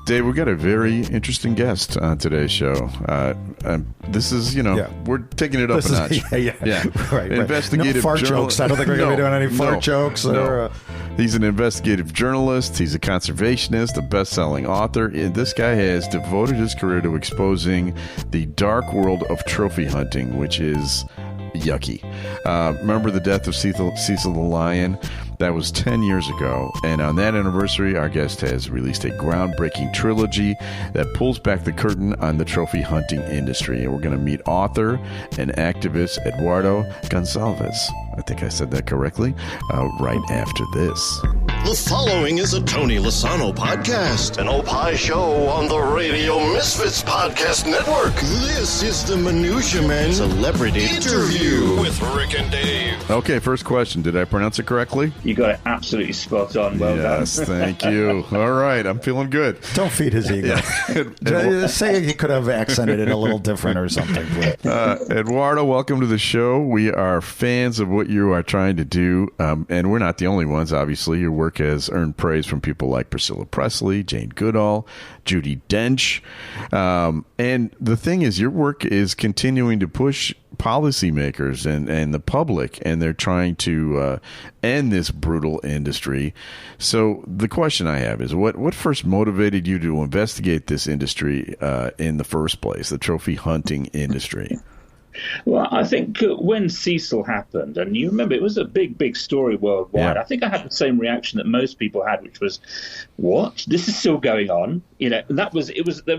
Dave, we've got a very interesting guest on today's show. This is, we're taking it up a notch. Yeah. Right. Investigative no fart jokes. I don't think we're going to be doing any fart jokes. He's an investigative journalist. He's a conservationist, a best-selling author. This guy has devoted his career to exposing the dark world of trophy hunting, which is yucky. Remember the death of Cecil the Lion? That was 10 years ago, and on that anniversary, our guest has released a groundbreaking trilogy that pulls back the curtain on the trophy hunting industry. And we're going to meet author and activist Eduardo Goncalves. I think I said that correctly, right after this. The following is a Tony Lasano podcast, an Opie show on the Radio Misfits Podcast Network. This is the Minutia Men Celebrity Interview with Rick and Dave. Okay, first question. Did I pronounce it correctly? You got it absolutely spot on. Well done. Yes, thank you. All right, I'm feeling good. Don't feed his ego. Say he could have accented it a little different or something. Eduardo, welcome to the show. We are fans of what you are trying to do, and we're not the only ones, obviously. Your work has earned praise from people like Priscilla Presley, Jane Goodall, Judi Dench. And the thing is, your work is continuing to push policymakers and the public, and they're trying to end this brutal industry. So the question I have is, what first motivated you to investigate this industry in the first place, the trophy hunting industry? Well, I think when Cecil happened, and you remember it was a big story worldwide. Yeah. I think I had the same reaction that most people had, which was, "What? This is still going on?" And there was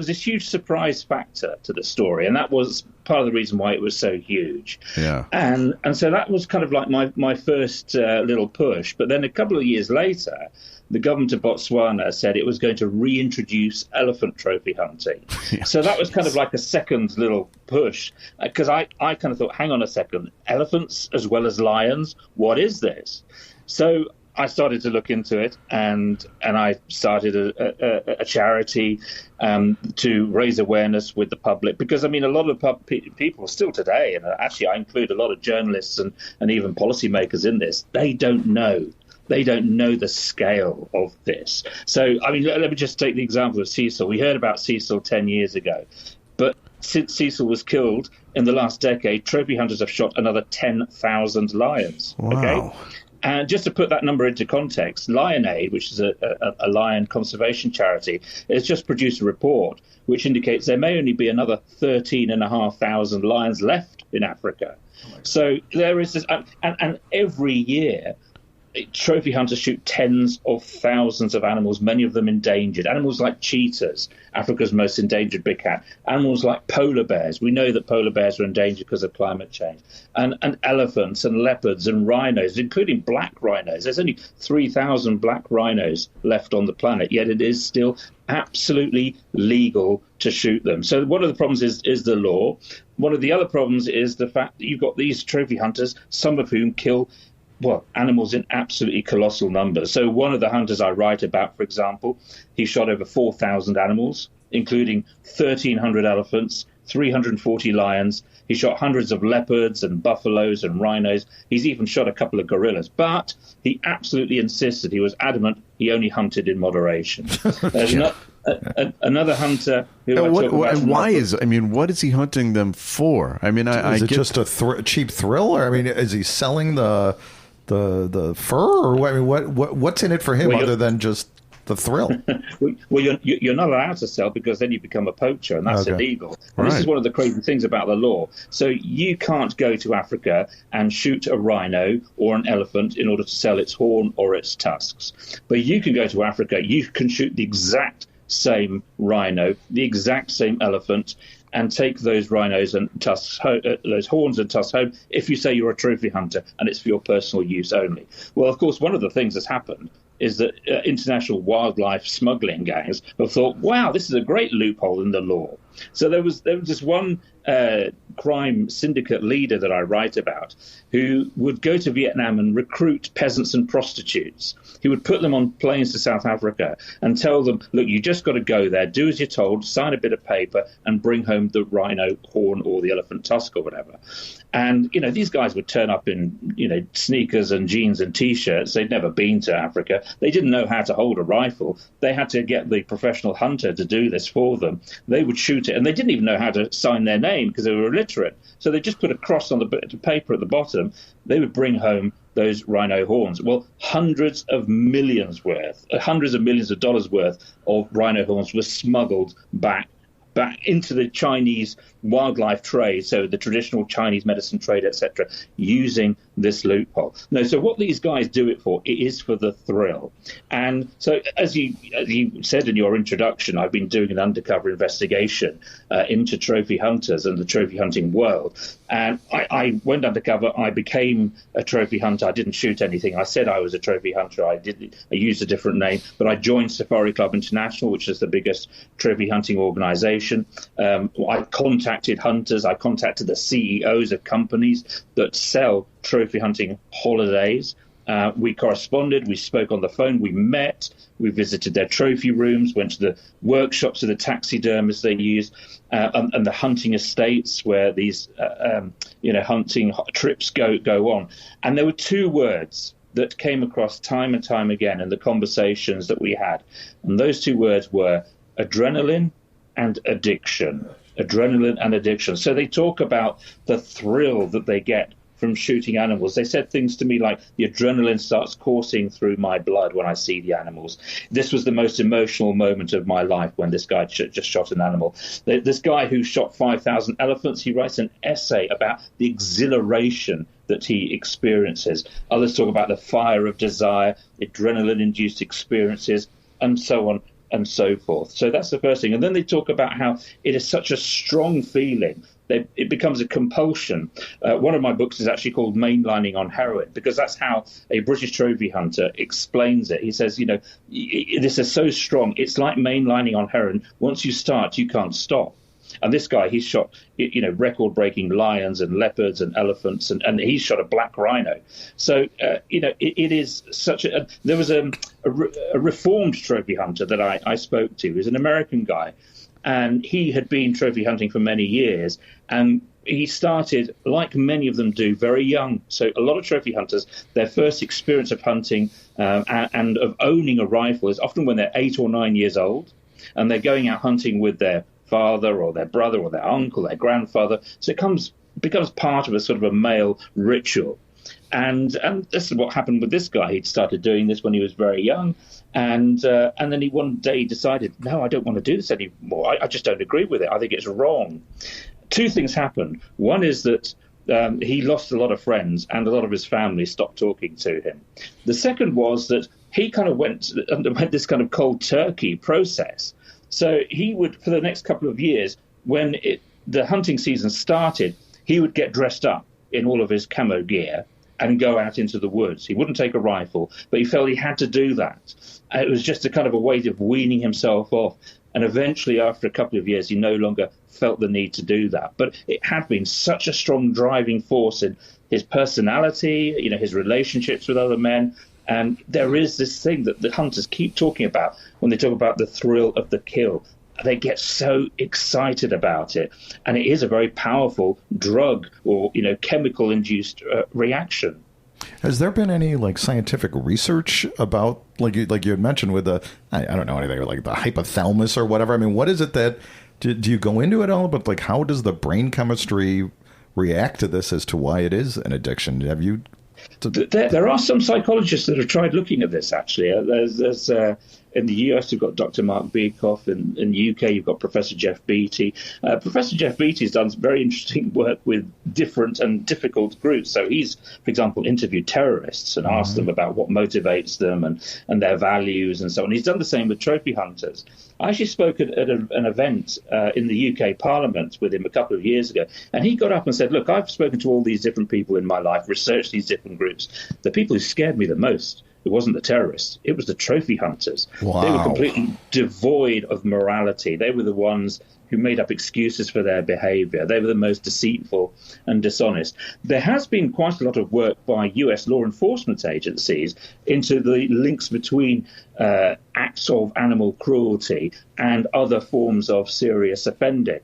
this huge surprise factor to the story, and that was part of the reason why it was so huge. Yeah. And so that was kind of like my first little push. But then a couple of years later, the government of Botswana said it was going to reintroduce elephant trophy hunting. Yeah. So that was kind of like a second little push, because I kind of thought, hang on a second, elephants as well as lions? What is this? So I started to look into it, and I started a charity to raise awareness with the public, because, I mean, a lot of people still today, and actually I include a lot of journalists and even policymakers in this, they don't know. They don't know the scale of this. So, I mean, let me just take the example of Cecil. We heard about Cecil 10 years ago. But since Cecil was killed in the last decade, trophy hunters have shot another 10,000 lions. Wow. Okay? And just to put that number into context, Lion Aid, which is a lion conservation charity, has just produced a report which indicates there may only be another 13,500 lions left in Africa. So there is this, and every year, trophy hunters shoot tens of thousands of animals, many of them endangered. Animals like cheetahs, Africa's most endangered big cat. Animals like polar bears. We know that polar bears are endangered because of climate change. And elephants and leopards and rhinos, including black rhinos. There's only 3,000 black rhinos left on the planet, yet it is still absolutely legal to shoot them. So one of the problems is the law. One of the other problems is the fact that you've got these trophy hunters, some of whom kill animals in absolutely colossal numbers. So one of the hunters I write about, for example, he shot over 4,000 animals, including 1,300 elephants, 340 lions. He shot hundreds of leopards and buffaloes and rhinos. He's even shot a couple of gorillas. But he absolutely insisted, he was adamant, he only hunted in moderation. There's another hunter who what is he hunting them for? I mean, is it just a cheap thrill? Or, I mean, is he selling the fur, or what? I mean, what's in it for him other than just the thrill? Well, you're not allowed to sell, because then you become a poacher, and that's illegal. And This is one of the crazy things about the law. So you can't go to Africa and shoot a rhino or an elephant in order to sell its horn or its tusks. But you can go to Africa, you can shoot the exact same rhino, the exact same elephant, and take those rhinos and tusks, those horns and tusks home, if you say you're a trophy hunter and it's for your personal use only. Well, of course, one of the things that's happened is that international wildlife smuggling gangs have thought, wow, this is a great loophole in the law. So there was this one crime syndicate leader that I write about who would go to Vietnam and recruit peasants and prostitutes. He would put them on planes to South Africa and tell them, look, you just got to go there, do as you're told, sign a bit of paper and bring home the rhino horn or the elephant tusk or whatever. And, these guys would turn up in, sneakers and jeans and T-shirts. They'd never been to Africa. They didn't know how to hold a rifle. They had to get the professional hunter to do this for them. They would shoot it, and they didn't even know how to sign their name because they were illiterate. So they just put a cross on the bit of paper at the bottom. They would bring home those rhino horns. Well, hundreds of millions of dollars worth of rhino horns were smuggled back into the Chinese wildlife trade, so the traditional Chinese medicine trade, etc., using this loophole. No, so what these guys do it for, it is for the thrill. And so, as you said in your introduction, I've been doing an undercover investigation into trophy hunters and the trophy hunting world. And I went undercover. I became a trophy hunter. I didn't shoot anything. I said I was a trophy hunter. I used a different name, but I joined Safari Club International, which is the biggest trophy hunting organization. I contacted hunters. I contacted the CEOs of companies that sell trophy hunting holidays. We corresponded. We spoke on the phone. We met. We visited their trophy rooms, went to the workshops of the taxidermists they used, and the hunting estates where these hunting trips go on. And there were two words that came across time and time again in the conversations that we had. And those two words were adrenaline and addiction. Adrenaline and addiction. So they talk about the thrill that they get from shooting animals. They said things to me like, the adrenaline starts coursing through my blood when I see the animals. This was the most emotional moment of my life when this guy just shot an animal. This guy who shot 5,000 elephants, he writes an essay about the exhilaration that he experiences. Others talk about the fire of desire, adrenaline-induced experiences, and so on and so forth. So that's the first thing. And then they talk about how it is such a strong feeling. It becomes a compulsion. One of my books is actually called Mainlining on Heroin, because that's how a British trophy hunter explains it. He says, this is so strong. It's like mainlining on heroin. Once you start, you can't stop. And this guy, he's shot, record-breaking lions and leopards and elephants, and he's shot a black rhino. So, it is such a... There was a reformed trophy hunter that I spoke to. He was an American guy, and he had been trophy hunting for many years, and he started, like many of them do, very young. So a lot of trophy hunters, their first experience of hunting and of owning a rifle is often when they're 8 or 9 years old, and they're going out hunting with their father or their brother or their uncle, their grandfather. So it becomes part of a sort of a male ritual. And this is what happened with this guy. He'd started doing this when he was very young. And then he one day decided, no, I don't want to do this anymore. I just don't agree with it. I think it's wrong. Two things happened. One is that he lost a lot of friends and a lot of his family stopped talking to him. The second was that he kind of underwent this kind of cold turkey process. So he would, for the next couple of years, when the hunting season started, he would get dressed up in all of his camo gear and go out into the woods. He wouldn't take a rifle, but he felt he had to do that. And it was just a kind of a way of weaning himself off. And eventually, after a couple of years, he no longer felt the need to do that. But it had been such a strong driving force in his personality, his relationships with other men. And there is this thing that the hunters keep talking about when they talk about the thrill of the kill. They get so excited about it. And it is a very powerful drug or, chemical-induced reaction. Has there been any scientific research about, like you had mentioned with the, I don't know anything, like the hypothalamus or whatever? I mean, what is it that, do you go into it all? But how does the brain chemistry react to this as to why it is an addiction? Have you... There are some psychologists that have tried looking at this, actually. There's in the US, you've got Dr. Mark Beekoff. In the UK, you've got Professor Jeff Beattie. Professor Jeff Beattie has done very interesting work with different and difficult groups. So he's, for example, interviewed terrorists and asked them about what motivates them and their values and so on. He's done the same with trophy hunters. I actually spoke at an event in the UK Parliament with him a couple of years ago, and he got up and said, look, I've spoken to all these different people in my life, researched these different groups. The people who scared me the most, it wasn't the terrorists, it was the trophy hunters. Wow. They were completely devoid of morality. They were the ones who made up excuses for their behavior. They were the most deceitful and dishonest. There has been quite a lot of work by US law enforcement agencies into the links between acts of animal cruelty and other forms of serious offending.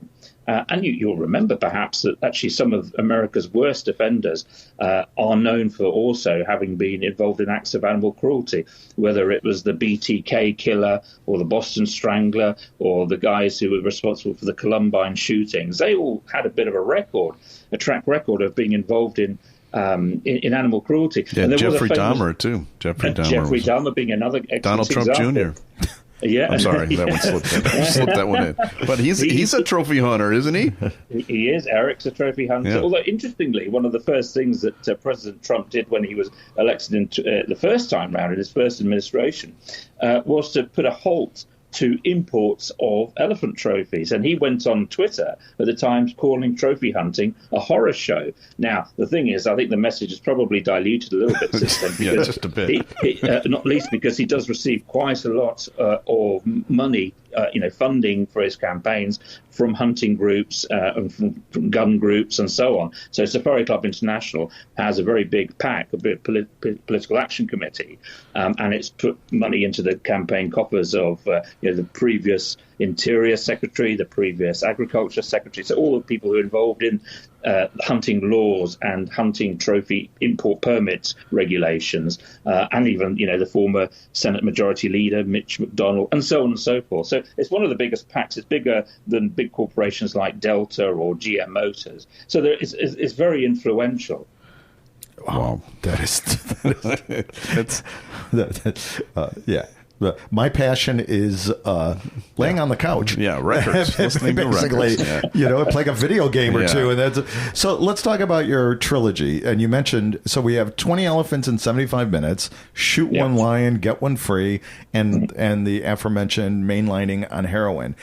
And you'll remember perhaps that actually some of America's worst offenders are known for also having been involved in acts of animal cruelty, whether it was the BTK killer or the Boston Strangler or the guys who were responsible for the Columbine shootings. They all had a bit of a track record of being involved in animal cruelty. Yeah, and Jeffrey Dahmer, too. Jeffrey Dahmer being another excellent Donald Trump example. Jr. Yeah, I'm sorry, that one slipped in. Slipped that one in. But he's a trophy hunter, isn't he? He is. Eric's a trophy hunter. Yeah. Although, interestingly, one of the first things that President Trump did when he was elected the first time round in his first administration was to put a halt to imports of elephant trophies. And he went on Twitter at the time calling trophy hunting a horror show. Now, the thing is, I think the message is probably diluted a little bit since then. Yeah, just a bit. Not least because he does receive quite a lot of money, funding for his campaigns from hunting groups and from gun groups and so on. So Safari Club International has a very big PAC, a big political action committee, and it's put money into the campaign coffers of the previous Interior Secretary, the previous Agriculture Secretary, so all the people who are involved in hunting laws and hunting trophy import permits regulations, and even the former Senate Majority Leader Mitch McDonnell, and so on and so forth. So it's one of the biggest PACs. It's bigger than big corporations like Delta or GM Motors. So it's very influential. Wow, yeah. My passion is laying on the couch. Yeah, records. Listening to records. Yeah. Playing a video game or two. And so let's talk about your trilogy. And you mentioned, so we have 20 elephants in 75 minutes, shoot one lion, get one free, and the aforementioned Mainlining on Heroin.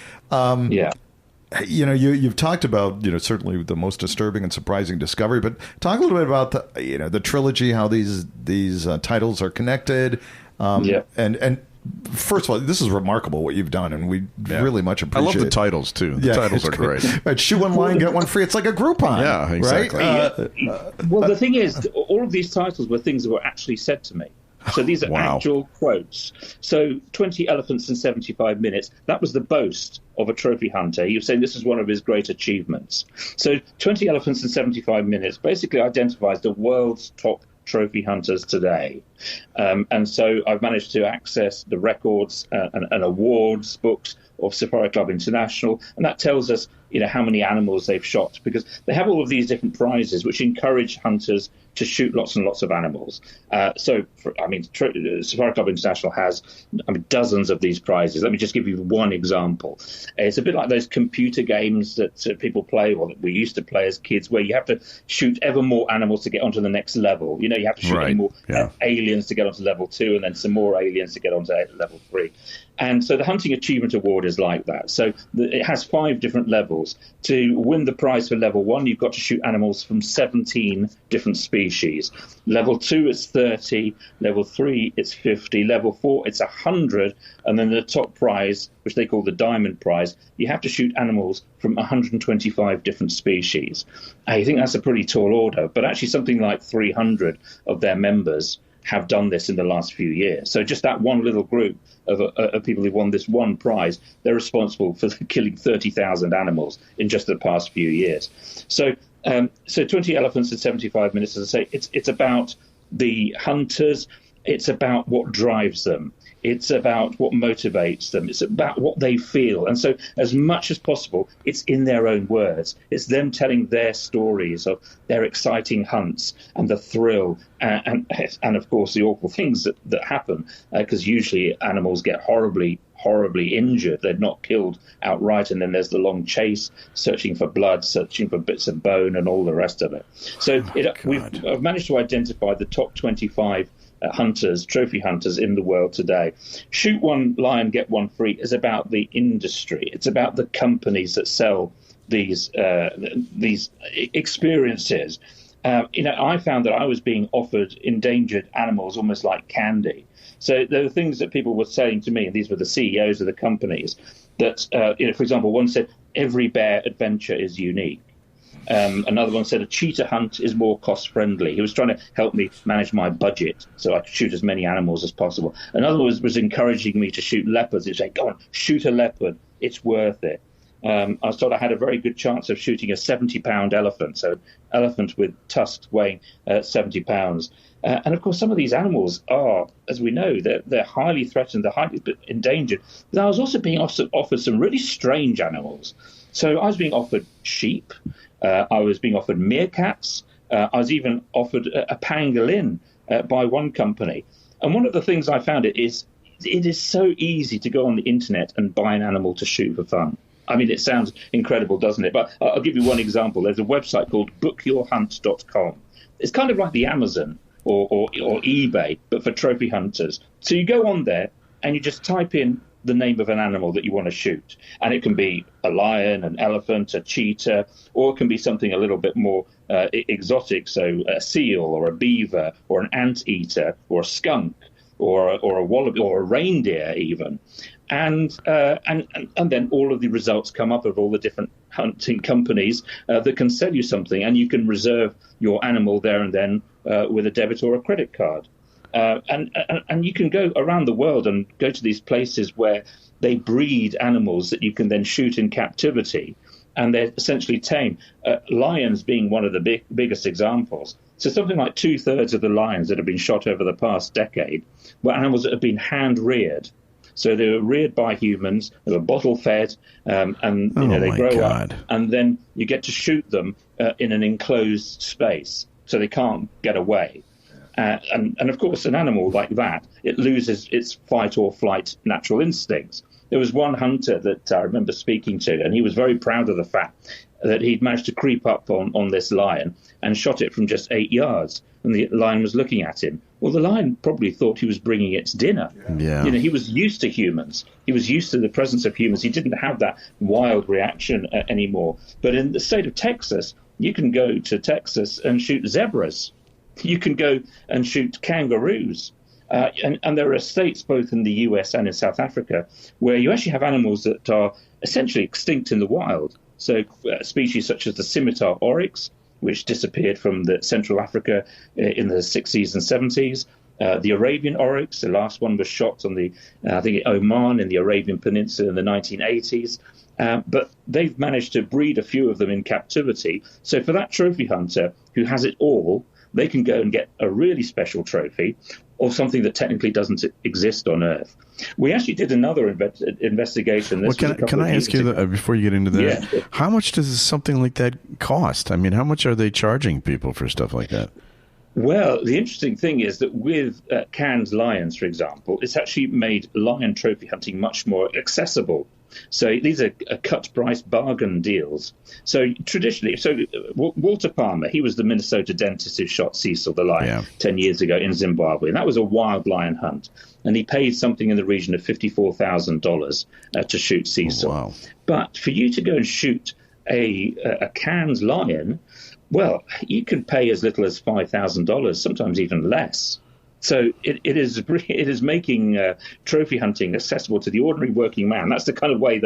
You've talked about, certainly the most disturbing and surprising discovery, but talk a little bit about the trilogy, how these titles are connected. And first of all, this is remarkable what you've done, and we really much appreciate it. I love the titles, too. The titles are great. Right, shoot one lion, get one free. It's like a Groupon. Yeah, exactly. Right? Well, the thing is, all of these titles were things that were actually said to me. So these are actual quotes. So 20 elephants in 75 minutes, that was the boast of a trophy hunter. He was saying this is one of his great achievements. So 20 elephants in 75 minutes basically identifies the world's top trophy hunters today. And so I've managed to access the records and awards books of Safari Club International, and that tells us how many animals they've shot, because they have all of these different prizes which encourage hunters to shoot lots and lots of animals. Safari Club International has dozens of these prizes. Let me just give you one example. It's a bit like those computer games that people play, or that we used to play as kids, where you have to shoot ever more animals to get onto the next level. You have to shoot more aliens to get onto level 2, and then some more aliens to get onto level 3. And so the Hunting Achievement Award is like that. So it has 5 different levels. To win the prize for level 1, you've got to shoot animals from 17 different species. Level 2 is 30. Level 3 it's 50. Level 4 it's 100. And then the top prize, which they call the Diamond Prize, you have to shoot animals from 125 different species. I think that's a pretty tall order, but actually something like 300 of their members have done this in the last few years. So just that one little group of people who won this one prize, they're responsible for killing 30,000 animals in just the past few years. So 20 elephants in 75 minutes, as I say, it's about the hunters. It's about what drives them. It's about what motivates them. It's about what they feel. And so as much as possible, it's in their own words. It's them telling their stories of their exciting hunts and the thrill and of course, the awful things that happen, because usually animals get horribly injured. They're not killed outright, and then there's the long chase, searching for blood, searching for bits of bone, and all the rest of it. So I've managed to identify the top 25 hunters, trophy hunters in the world today. Shoot one lion, get one free is about the industry. It's about the companies that sell these experiences. I found that I was being offered endangered animals almost like candy. So there were things that people were saying to me, and these were the CEOs of the companies. that, for example, one said every bear adventure is unique. Another one said a cheetah hunt is more cost-friendly. He was trying to help me manage my budget so I could shoot as many animals as possible. Another one was encouraging me to shoot leopards. He'd say, go on, shoot a leopard. It's worth it. I was told I had a very good chance of shooting a 70-pound elephant, so elephant with tusks weighing 70 pounds. And, of course, some of these animals are, as we know, they're highly threatened, they're highly endangered. But I was also being offered some really strange animals. So I was being offered sheep. I was being offered meerkats. I was even offered a pangolin by one company. And one of the things I found it is so easy to go on the internet and buy an animal to shoot for fun. I mean, it sounds incredible, doesn't it? But I'll give you one example. There's a website called bookyourhunt.com. It's kind of like the Amazon or eBay, but for trophy hunters. So you go on there and you just type in the name of an animal that you want to shoot. And it can be a lion, an elephant, a cheetah, or it can be something a little bit more exotic, so a seal or a beaver or an anteater or a skunk or a wallaby or a reindeer even. And then all of the results come up of all the different hunting companies that can sell you something, and you can reserve your animal there and then with a debit or a credit card. And you can go around the world and go to these places where they breed animals that you can then shoot in captivity, and they're essentially tame. Lions being one of the biggest examples. So something like 2/3 of the lions that have been shot over the past decade were animals that have been hand-reared. So they were reared by humans, they were bottle-fed, and they grow up, and then you get to shoot them in an enclosed space, so they can't get away. And of course, an animal like that, it loses its fight or flight natural instincts. There was one hunter that I remember speaking to, and he was very proud of the fact that he'd managed to creep up on this lion and shot it from just 8 yards. And the lion was looking at him. Well, the lion probably thought he was bringing its dinner. Yeah. He was used to humans. He was used to the presence of humans. He didn't have that wild reaction anymore. But in the state of Texas, you can go to Texas and shoot zebras. You can go and shoot kangaroos. And there are states both in the US and in South Africa where you actually have animals that are essentially extinct in the wild. So species such as the scimitar oryx, which disappeared from Central Africa in the 60s and 70s. The Arabian oryx, the last one was shot on Oman in the Arabian Peninsula in the 1980s. But they've managed to breed a few of them in captivity. So for that trophy hunter who has it all, they can go and get a really special trophy or something that technically doesn't exist on Earth. We actually did another investigation. Can I ask you, before you get into that, yeah. How much does something like that cost? I mean, how much are they charging people for stuff like that? Well, the interesting thing is that with Cannes lions, for example, it's actually made lion trophy hunting much more accessible. So these are cut price bargain deals. So traditionally, Walter Palmer, he was the Minnesota dentist who shot Cecil the Lion 10 years ago in Zimbabwe. And that was a wild lion hunt. And he paid something in the region of $54,000 to shoot Cecil. Oh, wow. But for you to go and shoot a Cannes lion, well, you can pay as little as $5,000, sometimes even less. So it is making trophy hunting accessible to the ordinary working man. That's the kind of way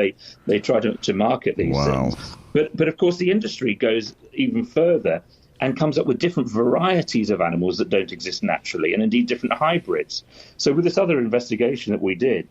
they try to market these things. But of course, the industry goes even further and comes up with different varieties of animals that don't exist naturally, and indeed different hybrids. So with this other investigation that we did,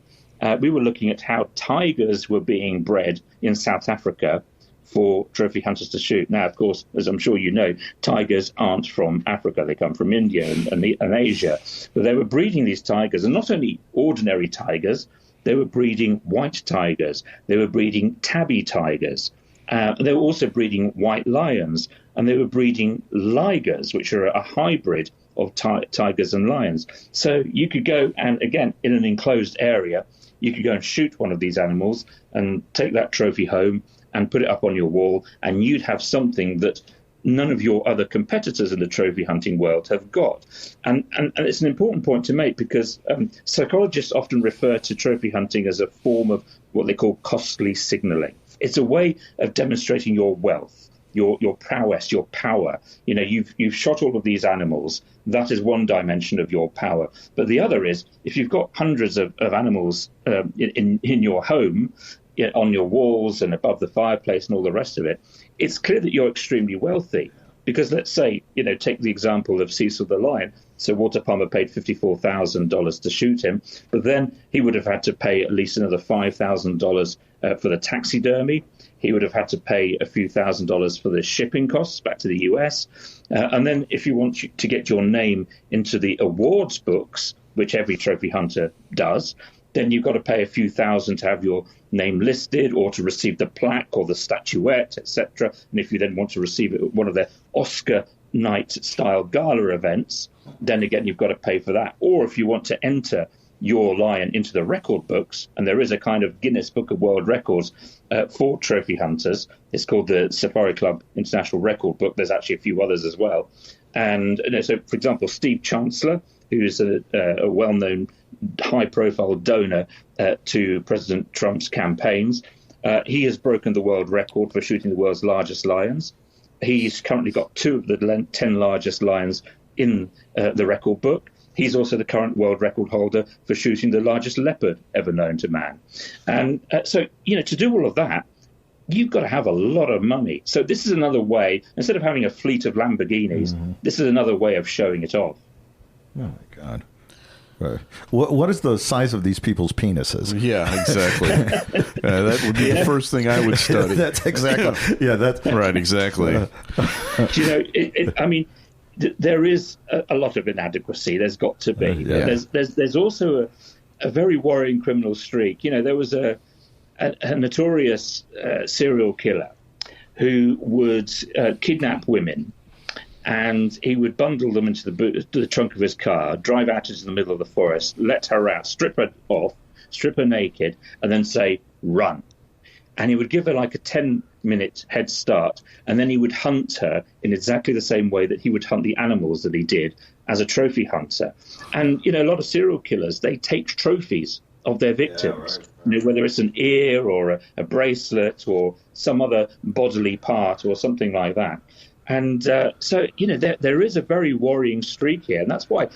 we were looking at how tigers were being bred in South Africa for trophy hunters to shoot. Now, of course, as I'm sure you know, tigers aren't from Africa. They come from India and Asia. But they were breeding these tigers, and not only ordinary tigers, they were breeding white tigers. They were breeding tabby tigers. They were also breeding white lions, and they were breeding ligers, which are a hybrid of tigers and lions. So you could go and, again, in an enclosed area, you could go and shoot one of these animals and take that trophy home and put it up on your wall, and you'd have something that none of your other competitors in the trophy hunting world have got. And it's an important point to make, because psychologists often refer to trophy hunting as a form of what they call costly signaling. It's a way of demonstrating your wealth, your prowess, your power. You know, you've shot all of these animals. That is one dimension of your power. But the other is, if you've got hundreds of animals in your home, on your walls and above the fireplace and all the rest of it, it's clear that you're extremely wealthy. Because let's say, take the example of Cecil the Lion. So Walter Palmer paid $54,000 to shoot him, but then he would have had to pay at least another $5,000 for the taxidermy. He would have had to pay a few $1,000s for the shipping costs back to the US. And then if you want to get your name into the awards books, which every trophy hunter does, then you've got to pay a few thousand to have your name listed or to receive the plaque or the statuette, etc. And if you then want to receive it at one of their Oscar night-style gala events, then again, you've got to pay for that. Or if you want to enter your lion into the record books, and there is a kind of Guinness Book of World Records for trophy hunters. It's called the Safari Club International Record Book. There's actually a few others as well. And so, for example, Steve Chancellor, who is a well-known high-profile donor to President Trump's campaigns, he has broken the world record for shooting the world's largest lions. He's currently got 2 of the 10 largest lions in the record book. He's also the current world record holder for shooting the largest leopard ever known to man. And so, to do all of that, you've got to have a lot of money. So this is another way, instead of having a fleet of Lamborghinis, this is another way of showing it off. Oh, my God. Right. What is the size of these people's penises? Yeah, exactly. That would be the first thing I would study. That's exactly. Yeah, that's right. Exactly. There is a lot of inadequacy. There's got to be. There's also a very worrying criminal streak. There was a notorious serial killer who would kidnap women, and he would bundle them into the trunk of his car, drive out into the middle of the forest, let her out, strip her off, strip her naked, and then say, run. And he would give her like a 10-minute head start, and then he would hunt her in exactly the same way that he would hunt the animals that he did as a trophy hunter. And, a lot of serial killers, they take trophies of their victims, whether it's an ear or a bracelet or some other bodily part or something like that. And there is a very worrying streak here. And that's why,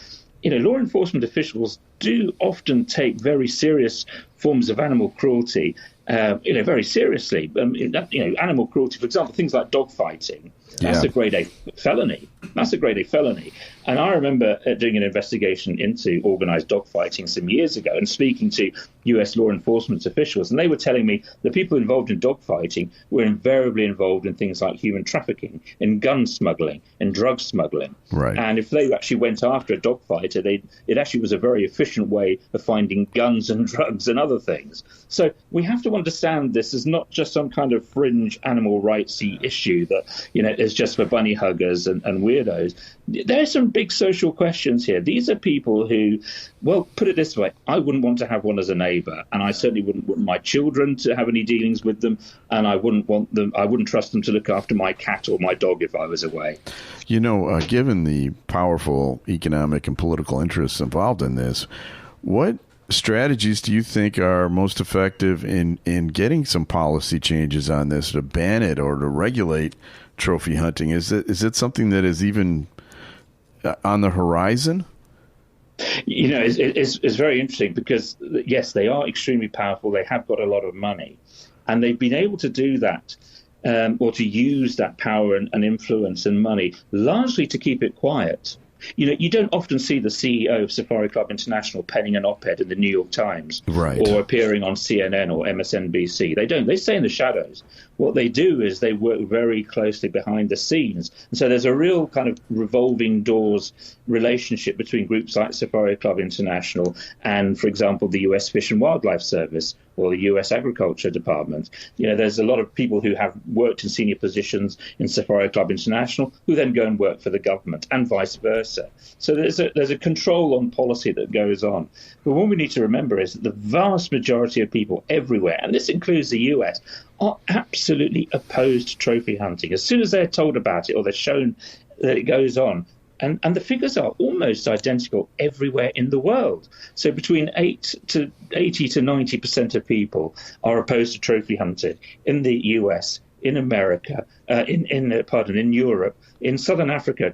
law enforcement officials do often take very serious forms of animal cruelty, very seriously. Animal cruelty, for example, things like dogfighting, that's a grade A felony. That's a grade A felony. And I remember doing an investigation into organised dogfighting some years ago and speaking to US law enforcement officials, and they were telling me the people involved in dogfighting were invariably involved in things like human trafficking, in gun smuggling, in drug smuggling. Right. And if they actually went after a dogfighter, it actually was a very efficient way of finding guns and drugs and other things. So we have to understand this as not just some kind of fringe animal rightsy issue that, is just for bunny huggers and weirdos. There are some big social questions here. These are people who, well, put it this way, I wouldn't want to have one as a neighbour, and I certainly wouldn't want my children to have any dealings with them, and I wouldn't trust them to look after my cat or my dog if I was away. Given the powerful economic and political interests involved in this, what strategies do you think are most effective in getting some policy changes on this to ban it or to regulate trophy hunting? Is it something that is even on the horizon? It's very interesting because, yes, they are extremely powerful. They have got a lot of money, and they've been able to do that or to use that power and influence and money largely to keep it quiet. You don't often see the CEO of Safari Club International penning an op-ed in the New York Times, right, or appearing on CNN or MSNBC. They don't. They stay in the shadows. What they do is they work very closely behind the scenes. And so there's a real kind of revolving doors relationship between groups like Safari Club International and, for example, the US Fish and Wildlife Service or the US Agriculture Department. There's a lot of people who have worked in senior positions in Safari Club International who then go and work for the government and vice versa. So there's a control on policy that goes on. But what we need to remember is that the vast majority of people everywhere, and this includes the US, are absolutely opposed to trophy hunting. As soon as they're told about it or they're shown that it goes on, and the figures are almost identical everywhere in the world. So between 80 to 90% of people are opposed to trophy hunting in the US, in America, in Europe, in Southern Africa,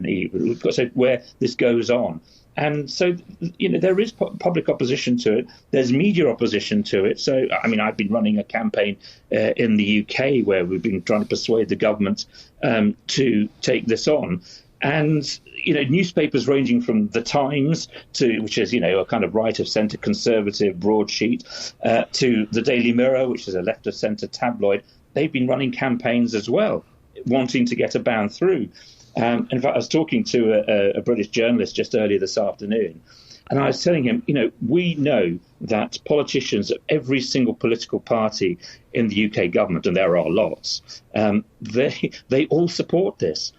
where this goes on. And so, there is public opposition to it. There's media opposition to it. So, I mean, I've been running a campaign in the UK where we've been trying to persuade the government to take this on. And, newspapers ranging from The Times, which is, a kind of right-of-centre conservative broadsheet, to the Daily Mirror, which is a left-of-centre tabloid, they've been running campaigns as well, wanting to get a ban through. In fact, I was talking to a British journalist just earlier this afternoon, and I was telling him, we know that politicians of every single political party in the UK government, and there are lots, they all support this.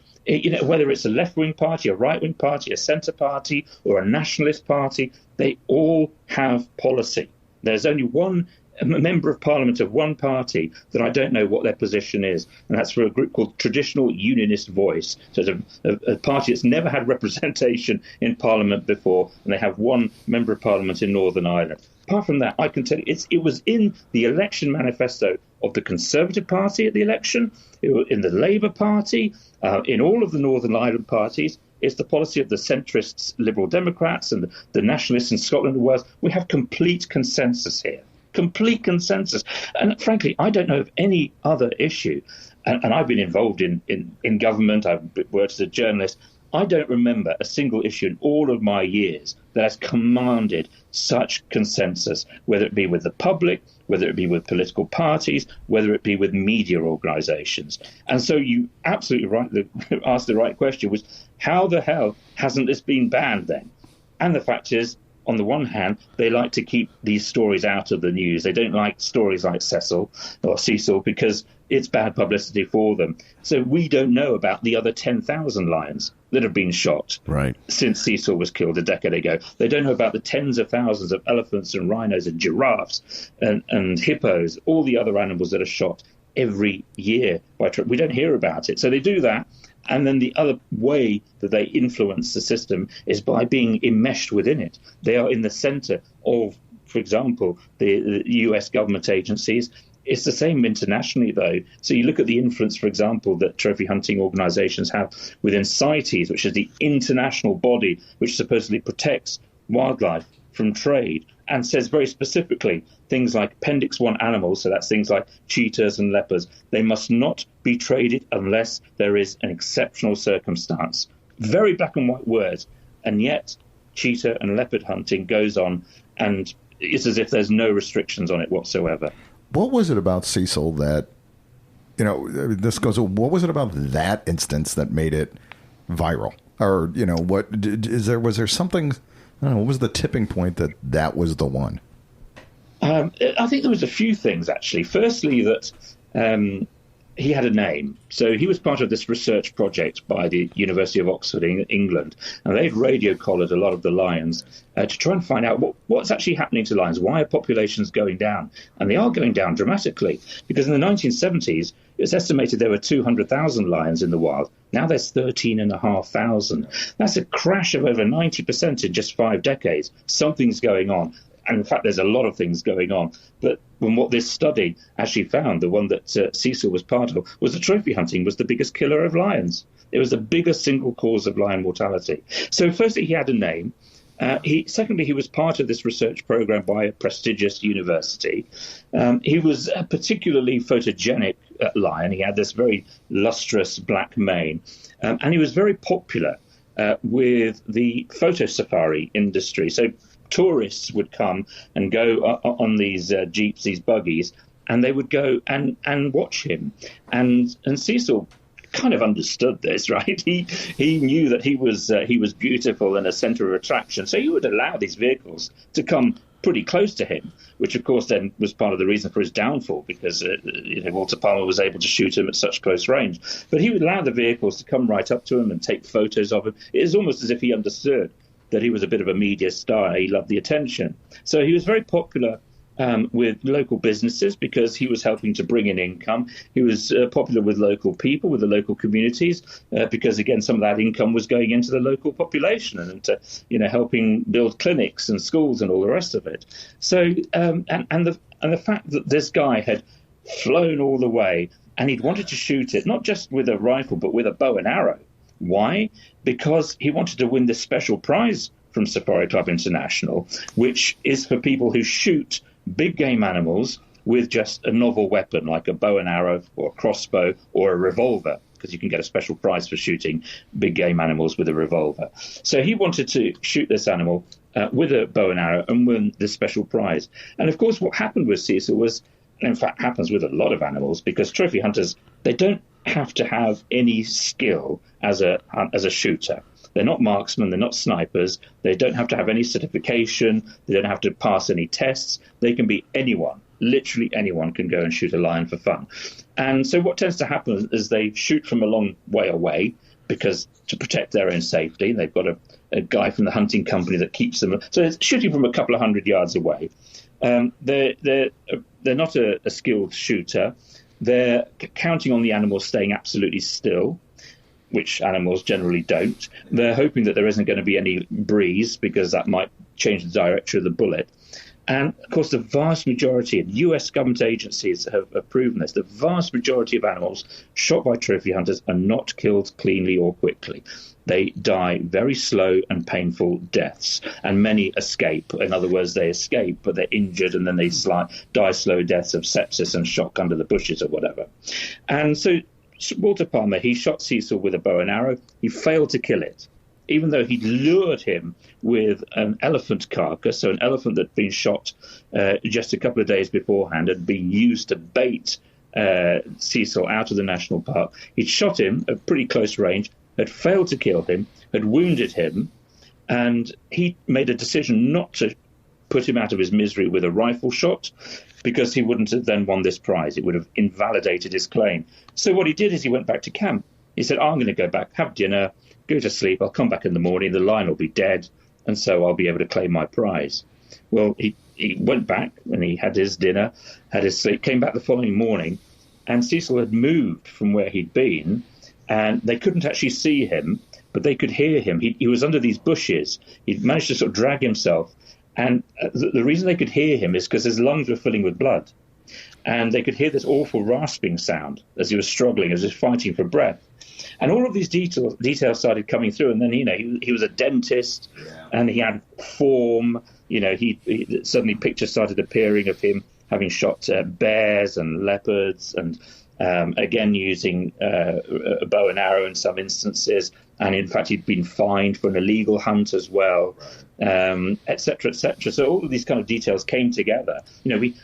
Whether it's a left-wing party, a right-wing party, a centre party, or a nationalist party, they all have policy. There's only one member of parliament of one party that I don't know what their position is, and that's for a group called Traditional Unionist Voice. So it's a party that's never had representation in parliament before, and they have one member of parliament in Northern Ireland. Apart from that, I can tell you it was in the election manifesto of the Conservative Party at the election, in the Labour Party, in all of the Northern Ireland parties. It's the policy of the centrists, Liberal Democrats, and the nationalists in Scotland and Wales. We have complete consensus here. Complete consensus. And frankly, I don't know of any other issue, and I've been involved in government, I've worked as a journalist, I don't remember a single issue in all of my years that has commanded such consensus, whether it be with the public, whether it be with political parties, whether it be with media organisations. And so you absolutely asked the right question, was how the hell hasn't this been banned then? And the fact is, on the one hand, they like to keep these stories out of the news. They don't like stories like Cecil because it's bad publicity for them. So we don't know about the other 10,000 lions that have been shot since Cecil was killed a decade ago. They don't know about the tens of thousands of elephants and rhinos and giraffes and hippos, all the other animals that are shot every year. We don't hear about it. So they do that. And then the other way that they influence the system is by being enmeshed within it. They are in the center of, for example, the US government agencies. It's the same internationally, though. So you look at the influence, for example, that trophy hunting organizations have within CITES, which is the international body which supposedly protects wildlife from trade, and says very specifically things like Appendix 1 animals, so that's things like cheetahs and leopards, they must not be traded unless there is an exceptional circumstance. Very black and white words, and yet cheetah and leopard hunting goes on, and it's as if there's no restrictions on it whatsoever. What was it about Cecil that, this goes, what was it about that instance that made it viral? Or, was there something, I don't know, what was the tipping point that was the one? I think there was a few things, actually. Firstly, that he had a name. So he was part of this research project by the University of Oxford in England, and they've radio-collared a lot of the lions to try and find out what's actually happening to lions. Why are populations going down? And they are going down dramatically, because in the 1970s, it's estimated there were 200,000 lions in the wild. Now there's 13,500. That's a crash of over 90% in just 5 decades. Something's going on. And in fact, there's a lot of things going on. But when what this study actually found, the one that Cecil was part of, was that trophy hunting was the biggest killer of lions. It was the biggest single cause of lion mortality. So firstly, he had a name. Secondly, he was part of this research program by a prestigious university. He was a particularly photogenic lion. He had this very lustrous black mane. And he was very popular with the photo safari industry. So tourists would come and go on these jeeps, these buggies, and they would go and watch him. And Cecil kind of understood this, right? He knew that he was beautiful and a centre of attraction, so he would allow these vehicles to come pretty close to him, which of course then was part of the reason for his downfall, because Walter Palmer was able to shoot him at such close range. But he would allow the vehicles to come right up to him and take photos of him. It is almost as if he understood that he was a bit of a media star. He loved the attention. So he was very popular with local businesses because he was helping to bring in income. He was popular with local people, with the local communities, because, again, some of that income was going into the local population and to, helping build clinics and schools and all the rest of it. So, and the fact that this guy had flown all the way and he'd wanted to shoot it, not just with a rifle, but with a bow and arrow. Why? Because he wanted to win this special prize from Safari Club International, which is for people who shoot big game animals with just a novel weapon like a bow and arrow or a crossbow or a revolver, because you can get a special prize for shooting big game animals with a revolver. So he wanted to shoot this animal with a bow and arrow and win this special prize. And of course, what happened with Cecil was, in fact, happens with a lot of animals, because trophy hunters, they don't have to have any skill as a shooter. They're not marksmen, they're not snipers, they don't have to have any certification, they don't have to pass any tests. They can be anyone. Literally anyone can go and shoot a lion for fun. And so what tends to happen is they shoot from a long way away, because to protect their own safety, they've got a guy from the hunting company that keeps them. So it's shooting from a couple of 100 yards away. They're not a skilled shooter. They're counting on the animals staying absolutely still, which animals generally don't. They're hoping that there isn't going to be any breeze, because that might change the direction of the bullet. And, of course, the vast majority of US government agencies have proven this. The vast majority of animals shot by trophy hunters are not killed cleanly or quickly. They die very slow and painful deaths, and many escape. In other words, they escape, but they're injured, and then they die slow deaths of sepsis and shock under the bushes or whatever. And so Walter Palmer, he shot Cecil with a bow and arrow. He failed to kill it, even though he'd lured him with an elephant carcass, so an elephant that had been shot just a couple of days beforehand, had been used to bait Cecil out of the national park. He'd shot him at pretty close range, had failed to kill him, had wounded him, and he made a decision not to put him out of his misery with a rifle shot, because he wouldn't have then won this prize. It would have invalidated his claim. So what he did is he went back to camp. He said, I'm going to go back, have dinner, go to sleep. I'll come back in the morning. The lion will be dead, and so I'll be able to claim my prize. Well, he went back, and he had his dinner, had his sleep, came back the following morning, and Cecil had moved from where he'd been, and they couldn't actually see him, but they could hear him. He was under these bushes. He'd managed to sort of drag himself, and the reason they could hear him is because his lungs were filling with blood, and they could hear this awful rasping sound as he was struggling, as he was fighting for breath. And all of these details started coming through. And then, he was a dentist, and he had form. He suddenly pictures started appearing of him having shot bears and leopards, and again using a bow and arrow in some instances. And in fact, he'd been fined for an illegal hunt as well, et cetera, et cetera. So all of these kind of details came together.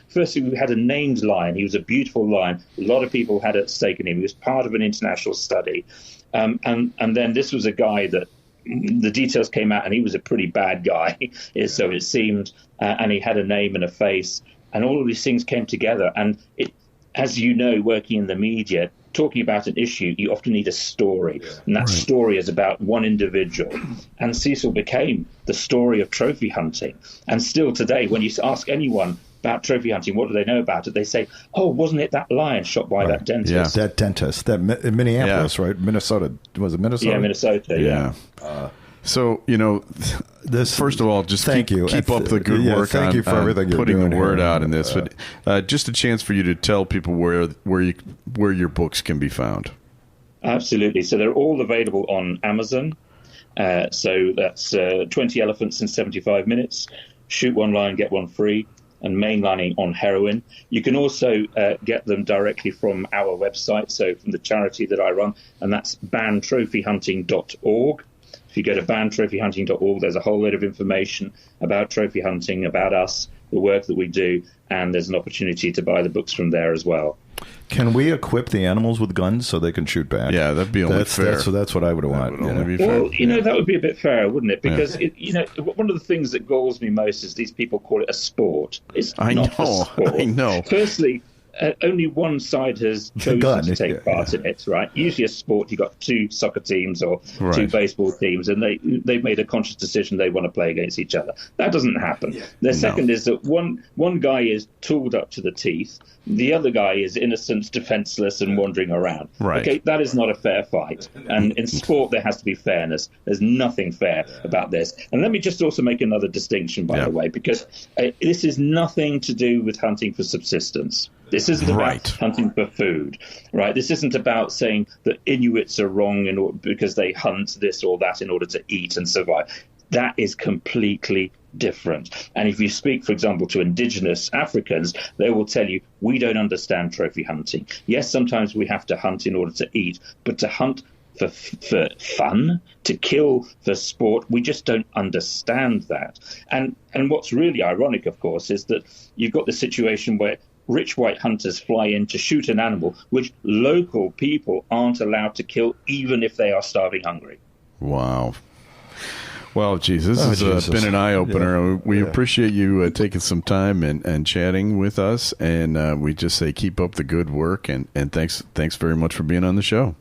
Firstly, we had a named lion. He was a beautiful lion. A lot of people had a stake in him. He was part of an international study. And then this was a guy that the details came out, and he was a pretty bad guy, so it seemed, and he had a name and a face. And all of these things came together. And as you know, working in the media, talking about an issue, you often need a story. And that story is about one individual. And Cecil became the story of trophy hunting. And still today, when you ask anyone about trophy hunting, what do they know about it? They say, oh, wasn't it that lion shot by that dentist? Yeah. That dentist, in Minneapolis, right? Minnesota. Was it Minnesota? Yeah, Minnesota, yeah. So, first of all, just keep up the good work thank you for everything you're putting doing the word here. out in this. But just a chance for you to tell people where your books can be found. Absolutely. So they're all available on Amazon. So that's 20 Elephants in 75 Minutes, Shoot One Lion, Get One Free, and Mainlining on Heroin. You can also get them directly from our website, so from the charity that I run, and that's bantrophyhunting.org. If you go to bantrophyhunting.org, there's a whole lot of information about trophy hunting, about us, the work that we do, and there's an opportunity to buy the books from there as well. Can we equip the animals with guns so they can shoot back? Yeah, that'd be only fair. That's what I would want. That would be a bit fair, wouldn't it? Because one of the things that galls me most is these people call it a sport. It's not a sport. I know. Firstly, only one side has chosen to take part in it, right? Usually a sport, you've got two soccer teams or two baseball teams, and they've made a conscious decision they want to play against each other. That doesn't happen. The second is that one guy is tooled up to the teeth, the other guy is innocent, defenseless, and wandering around. Right. Okay, that is not a fair fight. And in sport, there has to be fairness. There's nothing fair about this. And let me just also make another distinction, by the way, because this is nothing to do with hunting for subsistence. This isn't about hunting for food, right? This isn't about saying that Inuits are wrong because they hunt this or that in order to eat and survive. That is completely different. And if you speak, for example, to indigenous Africans, they will tell you, we don't understand trophy hunting. Yes, sometimes we have to hunt in order to eat, but to hunt for fun, to kill for sport, we just don't understand that. And what's really ironic, of course, is that you've got the situation where rich white hunters fly in to shoot an animal which local people aren't allowed to kill, even if they are starving hungry. Wow. Well, geez, this has been an eye-opener. Yeah. We appreciate you taking some time and chatting with us, and we just say keep up the good work, and thanks very much for being on the show.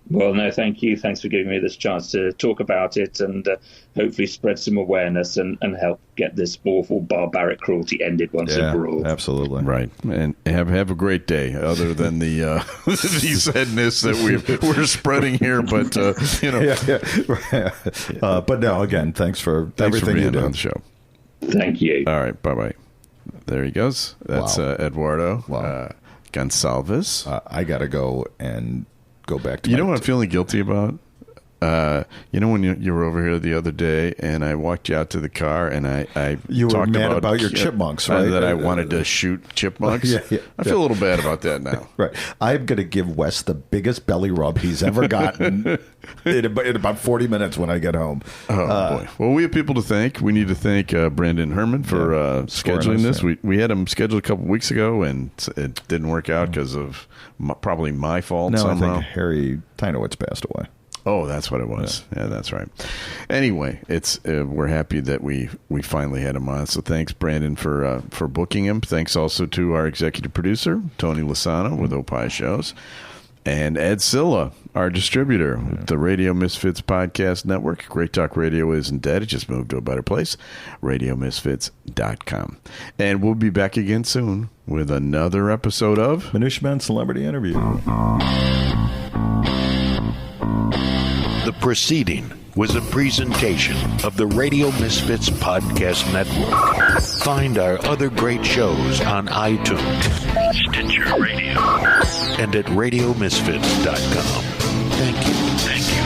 Well, no, thank you. Thanks for giving me this chance to talk about it and hopefully spread some awareness and help get this awful barbaric cruelty ended once and for all. Absolutely. Right. And have a great day, other than the the sadness that we're spreading here. But, but no, again, thanks for everything you do on the show. Thank you. All right. Bye-bye. There he goes. That's Eduardo Goncalves. I got to go back to what I'm feeling guilty about? When you were over here the other day and I walked you out to the car and I you talked were mad about your chipmunks, right? That I wanted to shoot chipmunks. I feel a little bad about that now. Right. I'm going to give Wes the biggest belly rub he's ever gotten in about 40 minutes when I get home. Oh, boy. Well, we have people to thank. We need to thank Brandon Herman for scheduling this. We had him scheduled a couple weeks ago and it didn't work out because of probably my fault somehow. I think Harry Tynowitz passed away. Oh, that's what it was. Yeah, that's right. Anyway, it's we're happy that we finally had him on. So thanks, Brandon, for booking him. Thanks also to our executive producer, Tony Lasano with Opie Shows, and Ed Silla, our distributor, the Radio Misfits Podcast Network. Great Talk Radio isn't dead. It just moved to a better place, radiomisfits.com. And we'll be back again soon with another episode of Minutia Man Celebrity Interview. The proceeding was a presentation of the Radio Misfits Podcast Network. Find our other great shows on iTunes, Stitcher Radio, and at radiomisfits.com. Thank you. Thank you.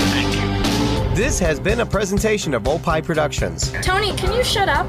Thank you. This has been a presentation of Opie Productions. Tony, can you shut up?